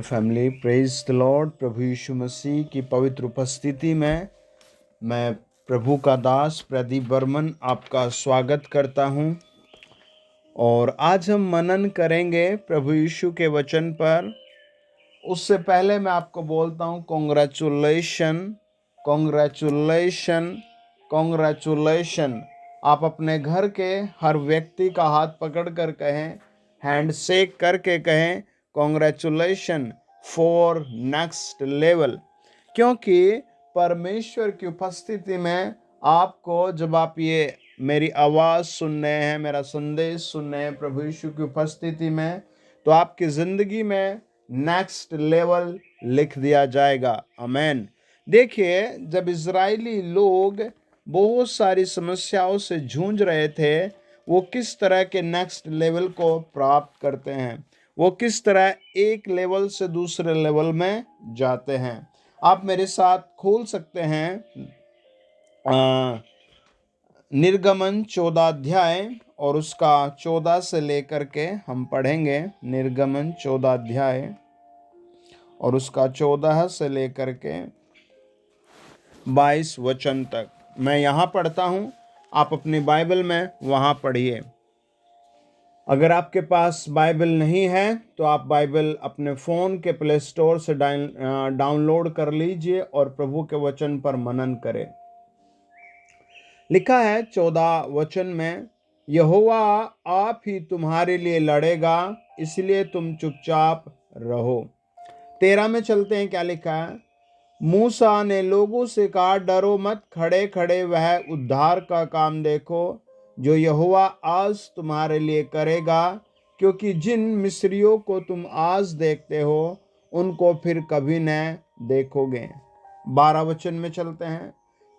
Family, praise the lord. प्रभु यीशु मसीह की पवित्र उपस्थिति में मैं प्रभु का दास प्रदीप बर्मन आपका स्वागत करता हूं। और आज हम मनन करेंगे प्रभु यीशु के वचन पर। उससे पहले मैं आपको बोलता हूं कॉन्ग्रेचुलेशन, कॉन्ग्रेचुलेशन, कॉन्ग्रेचुलेशन। आप अपने घर के हर व्यक्ति का हाथ पकड़ कर कहें, हैंड शेक करके कहें, कॉन्ग्रेचुलेशन फॉर नेक्स्ट लेवल। क्योंकि परमेश्वर की उपस्थिति में आपको, जब आप ये मेरी आवाज़ सुन रहे हैं, मेरा संदेश सुन रहे हैं प्रभु यीशु की उपस्थिति में, तो आपकी ज़िंदगी में नेक्स्ट लेवल लिख दिया जाएगा। आमेन। देखिए, जब इजरायली लोग बहुत सारी समस्याओं से जूझ रहे थे, वो किस तरह के नेक्स्ट लेवल को प्राप्त करते हैं, वो किस तरह एक लेवल से दूसरे लेवल में जाते हैं। आप मेरे साथ खोल सकते हैं निर्गमन 14 अध्याय और उसका 14 से लेकर के हम पढ़ेंगे। निर्गमन 14 अध्याय और उसका 14 से लेकर के 22 वचन तक मैं यहाँ पढ़ता हूँ। आप अपनी बाइबल में वहाँ पढ़िए। अगर आपके पास बाइबल नहीं है तो आप बाइबल अपने फ़ोन के प्ले स्टोर से डाउनलोड कर लीजिए और प्रभु के वचन पर मनन करें। लिखा है 14 वचन में, यहोवा आप ही तुम्हारे लिए लड़ेगा, इसलिए तुम चुपचाप रहो। 13 में चलते हैं, क्या लिखा है। मूसा ने लोगों से कहा, डरो मत, खड़े खड़े वह उद्धार का काम देखो जो यहोवा आज तुम्हारे लिए करेगा, क्योंकि जिन मिस्रियों को तुम आज देखते हो उनको फिर कभी न देखोगे। 12 वचन में चलते हैं।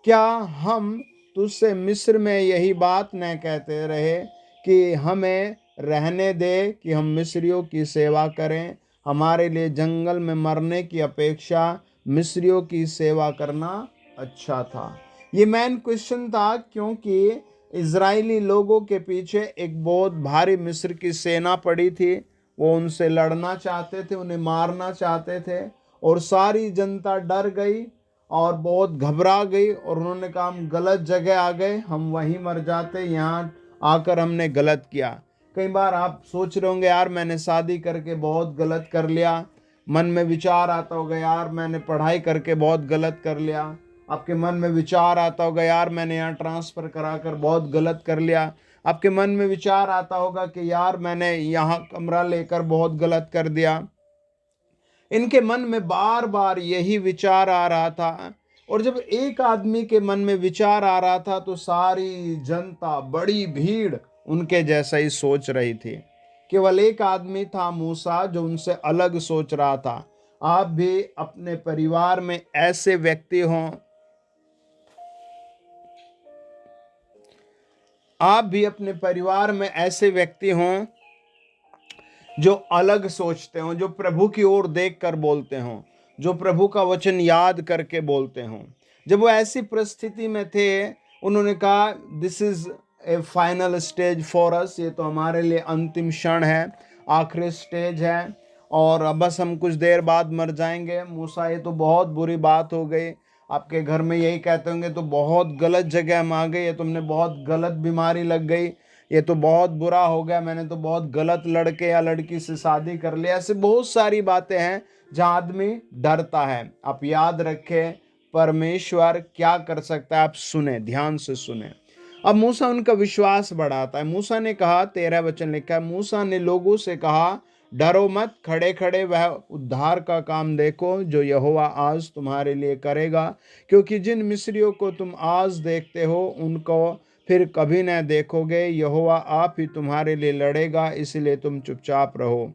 क्या हम तुझसे मिस्र में यही बात न कहते रहे कि हमें रहने दे कि हम मिस्रियों की सेवा करें? हमारे लिए जंगल में मरने की अपेक्षा मिस्रियों की सेवा करना अच्छा था। ये मेन क्वेश्चन था, क्योंकि इजरायली लोगों के पीछे एक बहुत भारी मिस्र की सेना पड़ी थी। वो उनसे लड़ना चाहते थे, उन्हें मारना चाहते थे, और सारी जनता डर गई और बहुत घबरा गई और उन्होंने कहा, हम गलत जगह आ गए, हम वहीं मर जाते, यहाँ आकर हमने गलत किया। कई बार आप सोच रहे होंगे, यार मैंने शादी करके बहुत गलत कर लिया। मन में विचार आता होगा, यार मैंने पढ़ाई करके बहुत गलत कर लिया। आपके मन में विचार आता होगा, यार मैंने यहाँ ट्रांसफ़र कराकर बहुत गलत कर लिया। आपके मन में विचार आता होगा कि यार मैंने यहाँ कमरा लेकर बहुत गलत कर दिया। इनके मन में बार बार यही विचार आ रहा था। और जब एक आदमी के मन में विचार आ रहा था तो सारी जनता, बड़ी भीड़ उनके जैसा ही सोच रही थी। केवल एक आदमी था, मूसा, जो उनसे अलग सोच रहा था। आप भी अपने परिवार में ऐसे व्यक्ति हों, आप भी अपने परिवार में ऐसे व्यक्ति हों जो अलग सोचते हों, जो प्रभु की ओर देखकर बोलते हों, जो प्रभु का वचन याद करके बोलते हों। जब वो ऐसी परिस्थिति में थे, उन्होंने कहा, this is A final stage for us, ये तो हमारे लिए अंतिम क्षण है, आखिरी स्टेज है, और अब बस हम कुछ देर बाद मर जाएंगे। मूसा, ये तो बहुत बुरी बात हो गई। आपके घर में यही कहते होंगे, तो बहुत गलत जगह हम आ गए, ये तुमने बहुत गलत बीमारी लग गई, ये तो बहुत बुरा हो गया, मैंने तो बहुत गलत लड़के या लड़की से शादी कर लिया। ऐसे बहुत सारी बातें हैं जहाँ आदमी डरता है। आप याद रखें, परमेश्वर क्या कर सकता है, आप सुने, ध्यान से सुने। अब मूसा उनका विश्वास बढ़ाता है। मूसा ने कहा, 13 वचन लिखा है, मूसा ने लोगों से कहा, डरो मत, खड़े खड़े वह उद्धार का काम देखो जो यहोवा आज तुम्हारे लिए करेगा, क्योंकि जिन मिस्रियों को तुम आज देखते हो उनको फिर कभी न देखोगे। यहोवा आप ही तुम्हारे लिए लड़ेगा, इसलिए तुम चुपचाप रहो।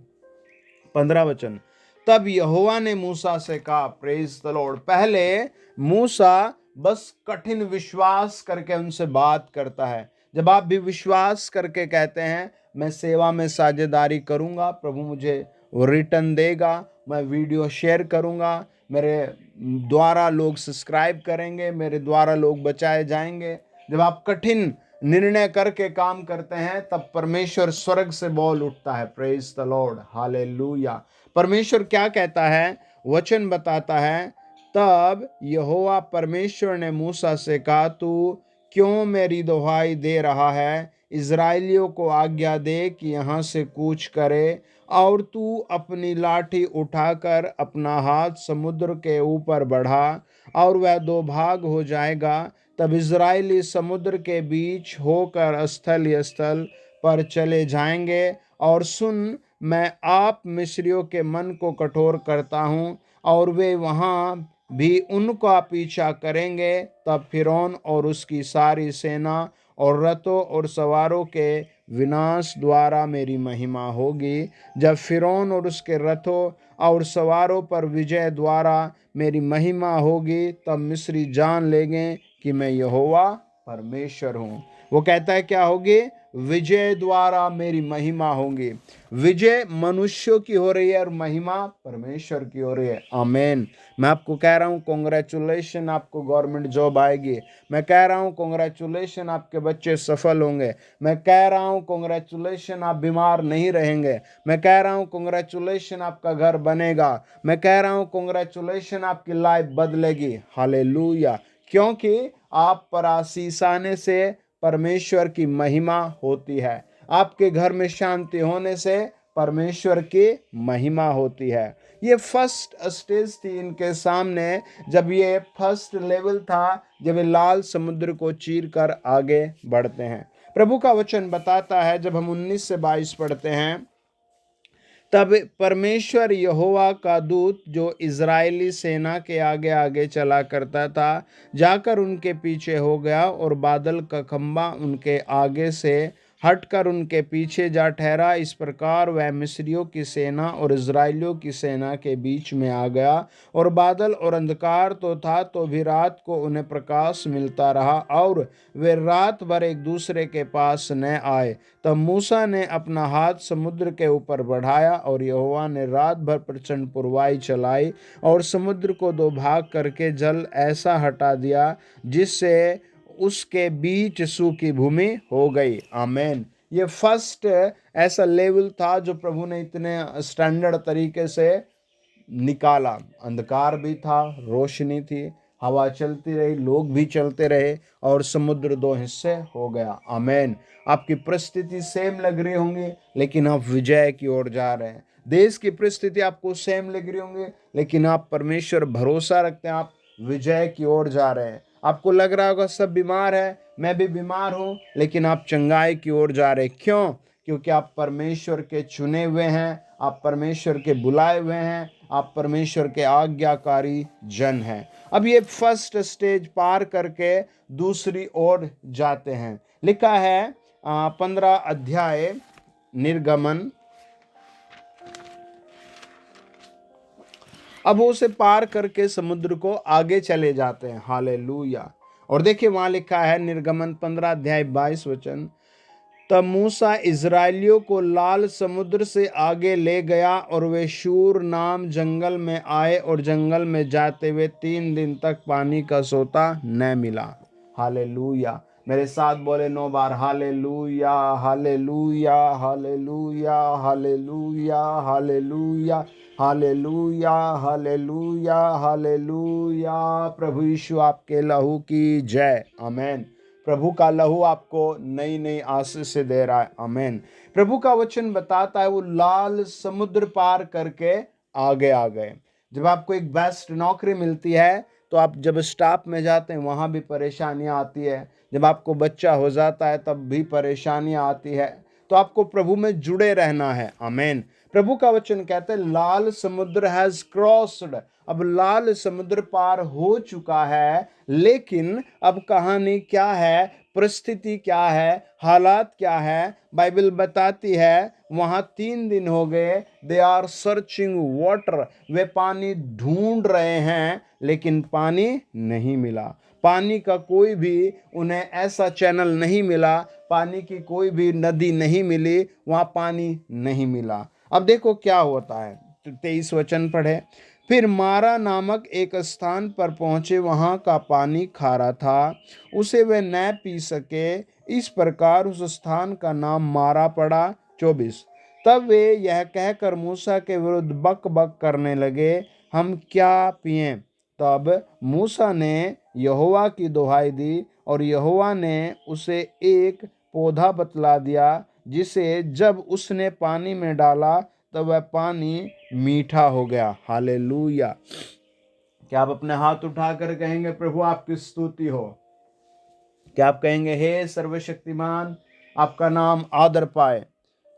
15 वचन, तब यहोवा ने मूसा से कहा, प्रेज द लॉर्ड। पहले मूसा बस कठिन विश्वास करके उनसे बात करता है। जब आप भी विश्वास करके कहते हैं, मैं सेवा में साझेदारी करूंगा, प्रभु मुझे रिटर्न देगा, मैं वीडियो शेयर करूंगा, मेरे द्वारा लोग सब्सक्राइब करेंगे, मेरे द्वारा लोग बचाए जाएंगे। जब आप कठिन निर्णय करके काम करते हैं, तब परमेश्वर स्वर्ग से बोल उठता है, प्रेज द लॉर्ड, हालेलुया। परमेश्वर क्या कहता है, वचन बताता है, तब यहोवा परमेश्वर ने मूसा से कहा, तू क्यों मेरी दुहाई दे रहा है? इज़राइलियों को आज्ञा दे कि यहाँ से कूच करे, और तू अपनी लाठी उठाकर अपना हाथ समुद्र के ऊपर बढ़ा, और वह दो भाग हो जाएगा। तब इज़राइली समुद्र के बीच होकर स्थल स्थल पर चले जाएंगे। और सुन, मैं आप मिस्रियों के मन को कठोर करता हूँ, और वे वहाँ भी उनका पीछा करेंगे। तब फिरौन और उसकी सारी सेना और रथों और सवारों के विनाश द्वारा मेरी महिमा होगी। जब फिरौन और उसके रथों और सवारों पर विजय द्वारा मेरी महिमा होगी, तब मिस्री जान लेंगे कि मैं यहोवा परमेश्वर हूँ। वो कहता है क्या होगी? विजय द्वारा मेरी महिमा होगी। विजय मनुष्यों की हो रही है और महिमा परमेश्वर की हो रही है। आमीन। मैं आपको कह रहा हूँ कॉन्ग्रेचुलेशन, आपको गवर्नमेंट जॉब आएगी। मैं कह रहा हूँ कॉन्ग्रेचुलेशन, आपके बच्चे सफल होंगे। मैं कह रहा हूँ कॉन्ग्रेचुलेशन, आप बीमार नहीं रहेंगे। मैं कह रहा हूँ कॉन्ग्रेचुलेशन, आपका घर बनेगा। मैं कह रहा हूँ कॉन्ग्रेचुलेशन, आपकी लाइफ बदलेगी। हालेलुया। क्योंकि आप पर आशीष आने से परमेश्वर की महिमा होती है। आपके घर में शांति होने से परमेश्वर की महिमा होती है। ये फर्स्ट स्टेज थी इनके सामने, जब ये फर्स्ट लेवल था, जब ये लाल समुद्र को चीर कर आगे बढ़ते हैं। प्रभु का वचन बताता है, जब हम 19 से 22 पढ़ते हैं, तब परमेश्वर यहोवा का दूत जो इज़राइली सेना के आगे आगे चला करता था, जाकर उनके पीछे हो गया, और बादल का खंबा उनके आगे से हटकर उनके पीछे जा ठहरा। इस प्रकार वह मिस्रियों की सेना और इज़राइलियों की सेना के बीच में आ गया। और बादल और अंधकार तो था, तो भी रात को उन्हें प्रकाश मिलता रहा, और वे रात भर एक दूसरे के पास न आए। तब मूसा ने अपना हाथ समुद्र के ऊपर बढ़ाया, और यहोवा ने रात भर प्रचंड पुरवाई चलाई, और समुद्र को दो भाग करके जल ऐसा हटा दिया जिससे उसके बीच सूखी भूमि हो गई। आमेन। ये फर्स्ट ऐसा लेवल था जो प्रभु ने इतने स्टैंडर्ड तरीके से निकाला। अंधकार भी था, रोशनी थी, हवा चलती रही, लोग भी चलते रहे, और समुद्र दो हिस्से हो गया। आमेन। आपकी परिस्थिति सेम लग रही होंगी, लेकिन आप विजय की ओर जा रहे हैं। देश की परिस्थिति आपको सेम लग रही होंगी, लेकिन आप परमेश्वर भरोसा रखते हैं, आप विजय की ओर जा रहे हैं। आपको लग रहा होगा सब बीमार है, मैं भी बीमार हूँ, लेकिन आप चंगाई की ओर जा रहे हैं। क्यों? क्योंकि आप परमेश्वर के चुने हुए हैं, आप परमेश्वर के बुलाए हुए हैं, आप परमेश्वर के आज्ञाकारी जन हैं। अब ये फर्स्ट स्टेज पार करके दूसरी ओर जाते हैं। लिखा है 15 अध्याय निर्गमन। अब वो उसे पार करके समुद्र को आगे चले जाते हैं। हालेलुया। और देखिए वहां लिखा है निर्गमन 15 अध्याय 22 वचन, तब मूसा इज़राइलियों को लाल समुद्र से आगे ले गया, और वे शूर नाम जंगल में आए, और जंगल में जाते हुए 3 दिन तक पानी का सोता न मिला। हालेलुया। मेरे साथ बोले 9 बार हालेलुया, हालेलुया, हालेलुया, हालेलुया, हालेलुया, हालेलुया, हालेलुया, हालेलुया। प्रभु यीशु आपके लहू की जय। आमेन। प्रभु का लहू आपको नई नई आशीष से दे रहा है। आमीन। प्रभु का वचन बताता है वो लाल समुद्र पार करके आगे आ गए। जब आपको एक बेस्ट नौकरी मिलती है, तो आप जब स्टाफ में जाते हैं वहाँ भी परेशानियाँ आती है। जब आपको बच्चा हो जाता है तब भी परेशानियाँ आती है। तो आपको प्रभु में जुड़े रहना है। आमीन। प्रभु का वचन कहते हैं लाल समुद्र हैज क्रॉस्ड। अब लाल समुद्र पार हो चुका है, लेकिन अब कहानी क्या है, परिस्थिति क्या है, हालात क्या है? बाइबल बताती है वहां 3 दिन हो गए, दे आर सर्चिंग वाटर, वे पानी ढूंढ रहे हैं, लेकिन पानी नहीं मिला। पानी का कोई भी उन्हें ऐसा चैनल नहीं मिला, पानी की कोई भी नदी नहीं मिली, वहां पानी नहीं मिला। अब देखो क्या होता है, 23 वचन पढ़े। फिर मारा नामक एक स्थान पर पहुंचे, वहां का पानी खारा था, उसे वे न पी सके, इस प्रकार उस स्थान का नाम मारा पड़ा। 24, तब वे यह कहकर मूसा के विरुद्ध बक बक करने लगे, हम क्या पिएं? तब मूसा ने यहोवा की दुहाई दी और यहोवा ने उसे एक पौधा बतला दिया, जिसे जब उसने पानी में डाला तब वह पानी मीठा हो गया। हालेलुया। क्या आप अपने हाथ उठाकर कहेंगे, प्रभु आपकी स्तुति हो? क्या आप कहेंगे, हे सर्वशक्तिमान, आपका नाम आदर पाए?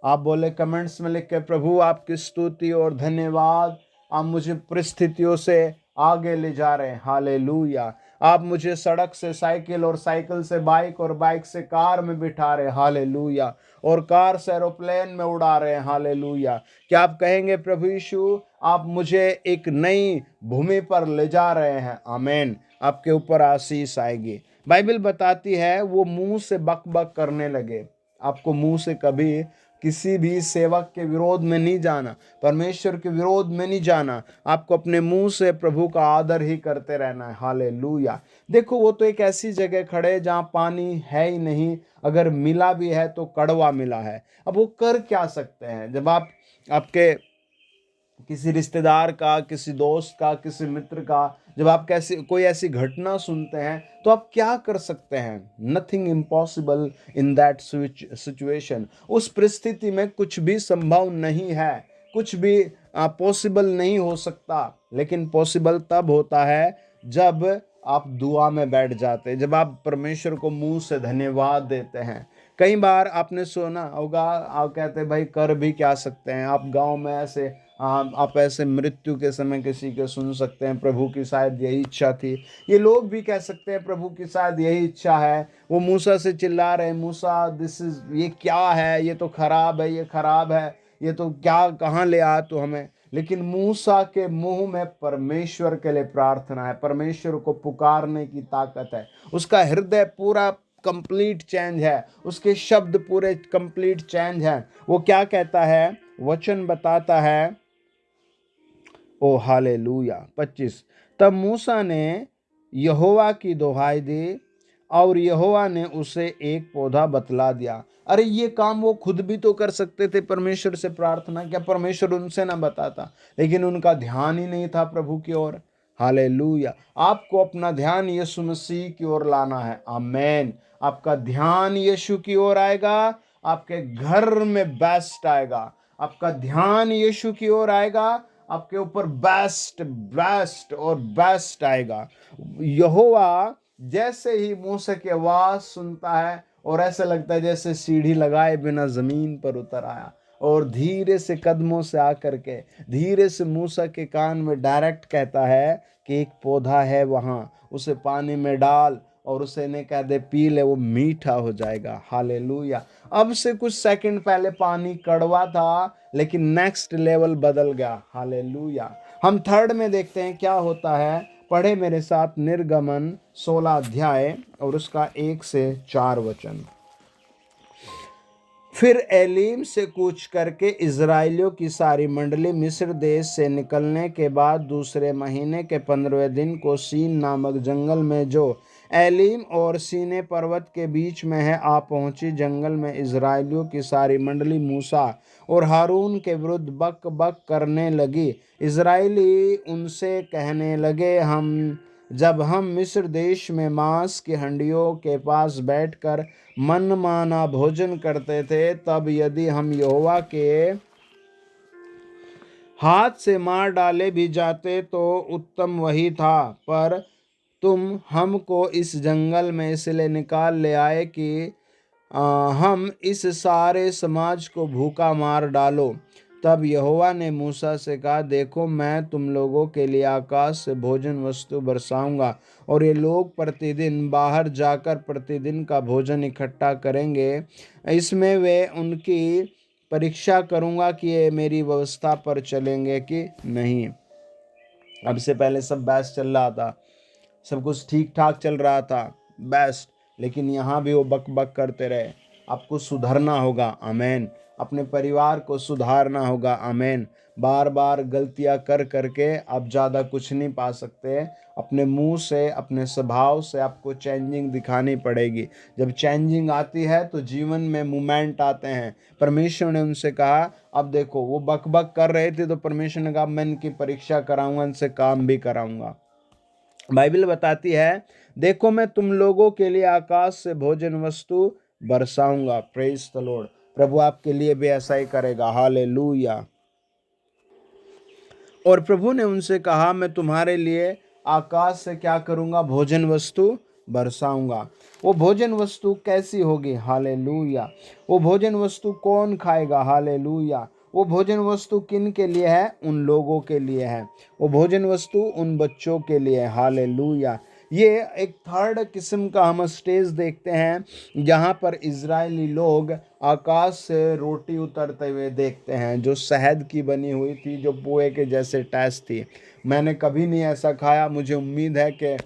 आप बोले कमेंट्स में लिख के, प्रभु आपकी स्तुति और धन्यवाद, आप मुझे परिस्थितियों से आगे ले जा रहे हैं। हालेलुया। आप मुझे सड़क से साइकिल और साइकिल से बाइक और बाइक से कार में बिठा रहे हैं। हालेलुया। और कार से एरोप्लेन में उड़ा रहे हैं। हालेलुया। क्या आप कहेंगे, प्रभु यीशु आप मुझे एक नई भूमि पर ले जा रहे हैं? आमीन। आपके ऊपर आशीष आएगी। बाइबल बताती है वो मुंह से बक बक करने लगे। आपको मुंह से कभी किसी भी सेवक के विरोध में नहीं जाना, परमेश्वर के विरोध में नहीं जाना। आपको अपने मुंह से प्रभु का आदर ही करते रहना है। हालेलुया। देखो, वो तो एक ऐसी जगह खड़े जहां पानी है ही नहीं, अगर मिला भी है तो कड़वा मिला है। अब वो कर क्या सकते हैं? जब आपके किसी रिश्तेदार का, किसी दोस्त का, किसी मित्र का जब आप कोई ऐसी घटना सुनते हैं तो आप क्या कर सकते हैं? Nothing impossible in that situation. उस परिस्थिति में कुछ भी संभव नहीं है, कुछ भी पॉसिबल नहीं हो सकता। लेकिन पॉसिबल तब होता है जब आप दुआ में बैठ जाते हैं, जब आप परमेश्वर को मुंह से धन्यवाद देते हैं। कई बार आपने सुना होगा, आप कहते हैं भाई कर भी क्या सकते हैं। आप गांव में ऐसे आप ऐसे मृत्यु के समय किसी के सुन सकते हैं, प्रभु की शायद यही इच्छा थी। ये लोग भी कह सकते हैं प्रभु की शायद यही इच्छा है। वो मूसा से चिल्ला रहे हैं, मूसा ये क्या है? ये तो खराब है, ये खराब है, ये तो क्या कहाँ ले आया तू हमें? लेकिन मूसा के मुंह में परमेश्वर के लिए प्रार्थना है, परमेश्वर को पुकारने की ताकत है। उसका हृदय पूरा कंप्लीट चेंज है, उसके शब्द पूरे कंप्लीट चेंज है। वो क्या कहता है? वचन बताता है, ओ हालेलुया। 25, तब मूसा ने यहोवा की दुहाई दी और यहोवा ने उसे एक पौधा बतला दिया। अरे ये काम वो खुद भी तो कर सकते थे, परमेश्वर से प्रार्थना। क्या परमेश्वर उनसे ना बताता? लेकिन उनका ध्यान ही नहीं था प्रभु की ओर। हालेलुया। आपको अपना ध्यान यीशु मसीह की ओर लाना है। आमेन। आपका ध्यान यीशु की ओर आएगा, आपके घर में बेस्ट आएगा। आपका ध्यान यीशु की ओर आएगा, आपके ऊपर बेस्ट बेस्ट और बेस्ट आएगा। यहोवा जैसे ही मूसा की आवाज सुनता है और ऐसा लगता है जैसे सीढ़ी लगाए बिना जमीन पर उतर आया, और धीरे से कदमों से आकर के धीरे से मूसा के कान में डायरेक्ट कहता है कि एक पौधा है वहां, उसे पानी में डाल और उसे ने कह दे पी ले, वो मीठा हो जाएगा। हालेलुया। अब से कुछ सेकंड पहले पानी कड़वा था, लेकिन नेक्स्ट लेवल बदल गया। हालेलुया। हम थर्ड में देखते हैं क्या होता है। पढ़े मेरे साथ निर्गमन 16 अध्याय और उसका 1 से 4 वचन। फिर एलीम से कूच करके इज़राइलियों की सारी मंडली मिस्र देश से निकलने के बाद दूसरे महीने के 15वें दिन को सीन नामक जंगल में, जो एलीम और सीने पर्वत के बीच में है, आ पहुंची। जंगल में इज़राइलियों की सारी मंडली मूसा और हारून के विरुद्ध बक बक करने लगी। इज़राइली उनसे कहने लगे, जब हम मिस्र देश में मांस की हंडियों के पास बैठकर मनमाना भोजन करते थे, तब यदि हम यहोवा के हाथ से मार डाले भी जाते तो उत्तम वही था। पर तुम हमको इस जंगल में इसलिए निकाल ले आए कि हम इस सारे समाज को भूखा मार डालो। तब यहोवा ने मूसा से कहा, देखो मैं तुम लोगों के लिए आकाश से भोजन वस्तु बरसाऊंगा और ये लोग प्रतिदिन बाहर जाकर प्रतिदिन का भोजन इकट्ठा करेंगे। इसमें वे उनकी परीक्षा करूंगा कि ये मेरी व्यवस्था पर चलेंगे कि नहीं। अब से पहले सब बेस्ट चल रहा था, सब कुछ ठीक ठाक चल रहा था, बेस्ट। लेकिन यहाँ भी वो बक बक करते रहे। आपको सुधरना होगा। आमेन। अपने परिवार को सुधारना होगा। आमेन। बार बार गलतियां कर करके आप ज़्यादा कुछ नहीं पा सकते। अपने मुंह से, अपने स्वभाव से आपको चेंजिंग दिखानी पड़ेगी। जब चेंजिंग आती है तो जीवन में मूवमेंट आते हैं। परमेश्वर ने उनसे कहा, अब देखो वो बक बक कर रहे थे तो परमेश्वर ने कहा मैं इनकी परीक्षा कराऊंगा, इनसे काम भी कराऊंगा। बाइबल बताती है, देखो मैं तुम लोगों के लिए आकाश से भोजन वस्तु बरसाऊंगा। Praise the lord. प्रभु आपके लिए भी ऐसा ही करेगा। हालेलुया। और प्रभु ने उनसे कहा, मैं तुम्हारे लिए आकाश से क्या करूंगा? भोजन वस्तु बरसाऊंगा। वो भोजन वस्तु कैसी होगी? हालेलुया। वो भोजन वस्तु कौन खाएगा? हालेलुया। वो भोजन वस्तु किन के लिए है? उन लोगों के लिए है। वो भोजन वस्तु उन बच्चों के लिए है। हालेलुया। ये एक थर्ड किस्म का हम स्टेज देखते हैं जहाँ पर इजरायली लोग आकाश से रोटी उतरते हुए देखते हैं, जो शहद की बनी हुई थी, जो पोहे के जैसे टेस्ट थी। मैंने कभी नहीं ऐसा खाया। मुझे उम्मीद है कि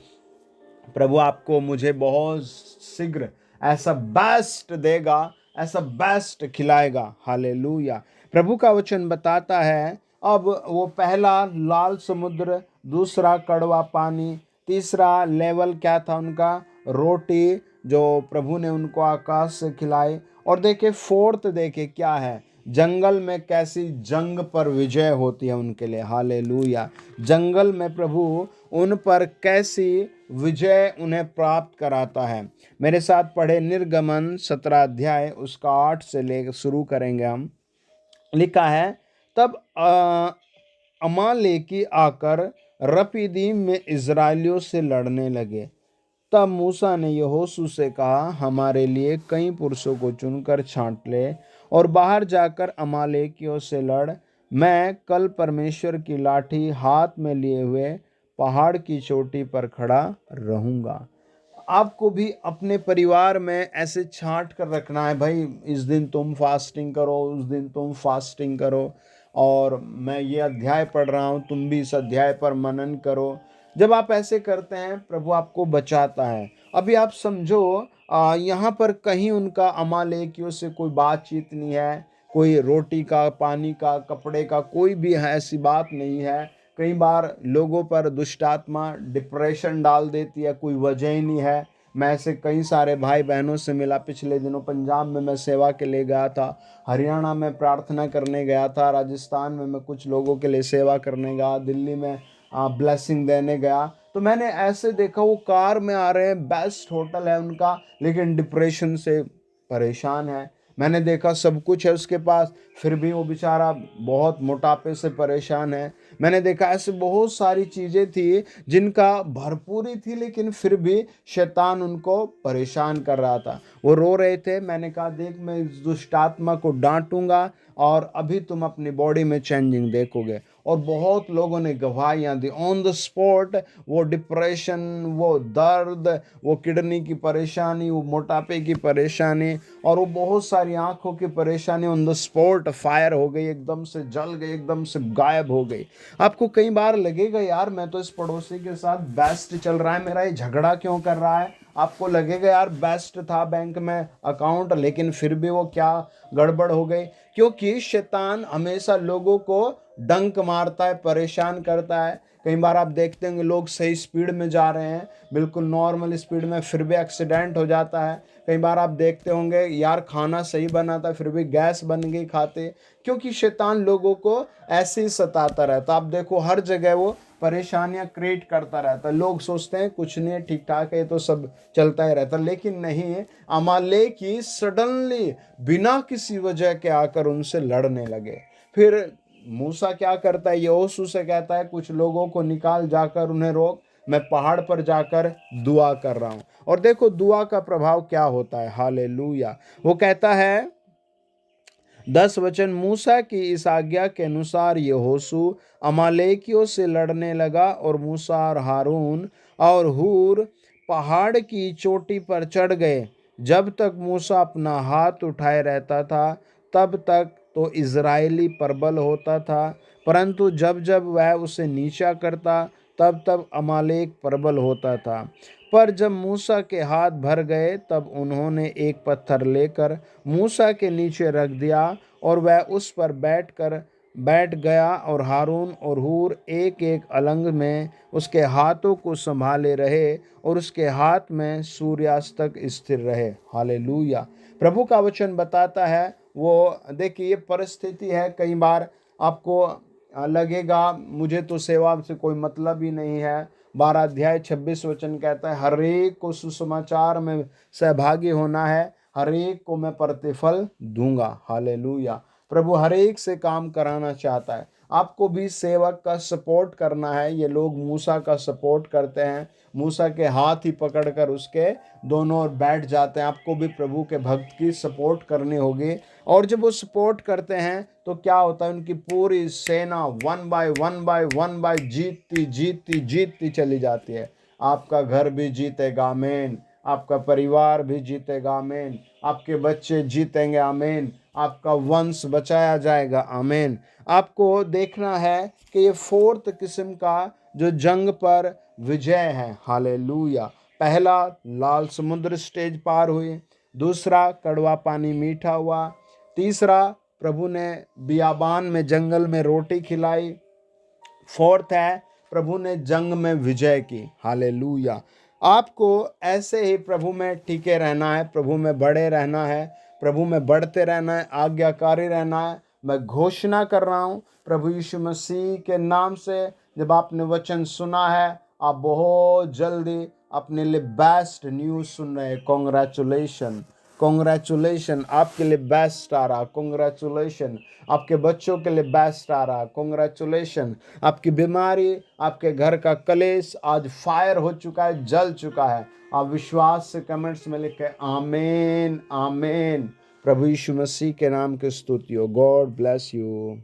प्रभु आपको मुझे बहुत शीघ्र ऐसा बेस्ट देगा, ऐसा बेस्ट खिलाएगा। हालेलुया। प्रभु का वचन बताता है, अब वो पहला लाल समुद्र, दूसरा कड़वा पानी, तीसरा लेवल क्या था उनका? रोटी, जो प्रभु ने उनको आकाश से खिलाई। और देखिए फोर्थ, देखिए क्या है? जंगल में कैसी जंग पर विजय होती है उनके लिए। हालेलुया। जंगल में प्रभु उन पर कैसी विजय उन्हें प्राप्त कराता है। मेरे साथ पढ़े निर्गमन 17 अध्याय उसका 8 से लेकर शुरू करेंगे हम। लिखा है, तब अमालेकी आकर रपीदीम में इजराइलियों से लड़ने लगे। तब मूसा ने यहोशू से कहा, हमारे लिए कई पुरुषों को चुनकर छांट ले और बाहर जाकर अमालेकियों से लड़। मैं कल परमेश्वर की लाठी हाथ में लिए हुए पहाड़ की चोटी पर खड़ा रहूंगा। आपको भी अपने परिवार में ऐसे छांट कर रखना है, भाई इस दिन तुम फास्टिंग करो, उस दिन तुम फास्टिंग करो, और मैं ये अध्याय पढ़ रहा हूँ, तुम भी इस अध्याय पर मनन करो। जब आप ऐसे करते हैं प्रभु आपको बचाता है। अभी आप समझो, यहाँ पर कहीं उनका अमालेकियों से कोई बातचीत नहीं है, कोई रोटी का, पानी का, कपड़े का, कोई भी ऐसी बात नहीं है। कई बार लोगों पर दुष्ट आत्मा डिप्रेशन डाल देती है, कोई वजह ही नहीं है। मैं ऐसे कई सारे भाई बहनों से मिला पिछले दिनों। पंजाब में मैं सेवा के लिए गया था, हरियाणा में प्रार्थना करने गया था, राजस्थान में मैं कुछ लोगों के लिए सेवा करने गया, दिल्ली में ब्लेसिंग देने गया। तो मैंने ऐसे देखा, वो कार में आ रहे हैं, बेस्ट होटल है उनका, लेकिन डिप्रेशन से परेशान है। मैंने देखा सब कुछ है उसके पास, फिर भी वो बेचारा बहुत मोटापे से परेशान है। मैंने देखा ऐसे बहुत सारी चीज़ें थी जिनका भरपूरी थी, लेकिन फिर भी शैतान उनको परेशान कर रहा था। वो रो रहे थे। मैंने कहा, देख मैं इस दुष्ट आत्मा को डांटूंगा और अभी तुम अपनी बॉडी में चेंजिंग देखोगे। और बहुत लोगों ने गवाहियाँ दी ऑन द स्पॉट। वो डिप्रेशन, वो दर्द, वो किडनी की परेशानी, वो मोटापे की परेशानी, और वो बहुत सारी आंखों की परेशानी ऑन द स्पॉट फायर हो गई, एकदम से जल गई, एकदम से गायब हो गई। आपको कई बार लगेगा, यार मैं तो इस पड़ोसी के साथ बेस्ट चल रहा है, मेरा ये झगड़ा क्यों कर रहा है? आपको लगेगा यार बेस्ट था बैंक में अकाउंट, लेकिन फिर भी वो क्या गड़बड़ हो गई? क्योंकि शैतान हमेशा लोगों को डंक मारता है, परेशान करता है। कई बार आप देखते होंगे लोग सही स्पीड में जा रहे हैं, बिल्कुल नॉर्मल स्पीड में, फिर भी एक्सीडेंट हो जाता है। कई बार आप देखते होंगे यार खाना सही बना था फिर भी गैस बन गई खाते, क्योंकि शैतान लोगों को ऐसे ही सताता रहता। आप देखो हर जगह वो परेशानियां क्रिएट करता रहता है। लोग सोचते हैं कुछ नहीं, ठीक ठाक है, तो सब चलता ही रहता, लेकिन नहीं। अमालेकी सडनली बिना किसी वजह के आकर उनसे लड़ने लगे। फिर मूसा क्या करता है? यहोशू से कहता है, कुछ लोगों को निकाल, जाकर उन्हें रोक, मैं पहाड़ पर जाकर दुआ कर रहा हूं। और देखो दुआ का प्रभाव क्या होता है। हालेलुया। वो कहता है 10 वचन, मूसा की इस आज्ञा के अनुसार यहोशू अमालेकियों से लड़ने लगा, और मूसा और हारून और हूर पहाड़ की चोटी पर चढ़ गए। जब तक मूसा अपना हाथ उठाए रहता था तब तक तो इजरायली प्रबल होता था, परंतु जब जब वह उसे नीचा करता तब तब अमालेक प्रबल होता था। पर जब मूसा के हाथ भर गए तब उन्होंने एक पत्थर लेकर मूसा के नीचे रख दिया, और वह उस पर बैठकर बैठ गया और हारून और हूर एक एक अलंग में उसके हाथों को संभाले रहे और उसके हाथ में सूर्यास्त तक स्थिर रहे। हालेलूया। प्रभु का वचन बताता है, वो देखिए ये परिस्थिति है, कई बार आपको लगेगा मुझे तो सेवा से कोई मतलब ही नहीं है। 12 अध्याय 26 वचन कहता है, हर एक को सुसमाचार में सहभागी होना है, हर एक को मैं प्रतिफल दूंगा। हालेलूया। प्रभु हर एक से काम कराना चाहता है। आपको भी सेवक का सपोर्ट करना है। ये लोग मूसा का सपोर्ट करते हैं, मूसा के हाथ ही पकड़कर उसके दोनों ओर बैठ जाते हैं। आपको भी प्रभु के भक्त की सपोर्ट करनी होगी। और जब वो सपोर्ट करते हैं तो क्या होता है, उनकी पूरी सेना वन बाय जीतती जीतती जीतती चली जाती है। आपका घर भी जीतेगा, आमीन। आपका परिवार भी जीतेगा, आमीन। आपके बच्चे जीतेंगे, आमीन। आपका वंश बचाया जाएगा, आमीन। आपको देखना है कि ये फोर्थ किस्म का जो जंग पर विजय है। हालेलूया। पहला, लाल समुद्र स्टेज पार हुई। दूसरा, कड़वा पानी मीठा हुआ। तीसरा, प्रभु ने बियाबान में जंगल में रोटी खिलाई। फोर्थ है, प्रभु ने जंग में विजय की। हालेलूया। आपको ऐसे ही प्रभु में टिके रहना है, प्रभु में बड़े रहना है, प्रभु में बढ़ते रहना है, आज्ञाकारी रहना है। मैं घोषणा कर रहा हूँ प्रभु यीशु मसीह के नाम से, जब आपने वचन सुना है, आप बहुत जल्दी अपने लिए बेस्ट न्यूज़ सुन रहे हैं। Congratulation, congratulation. आपके लिए बेस्ट आ रहा, कॉन्ग्रेचुलेशन। आपके बच्चों के लिए बेस्ट आ रहा, कॉन्ग्रेचुलेशन। आपकी बीमारी, आपके घर का कलेश आज फायर हो चुका है, जल चुका है। आप विश्वास से कमेंट्स में लिखे आमीन, आमीन। प्रभु यीशु मसीह के नाम की स्तुति हो। God bless you.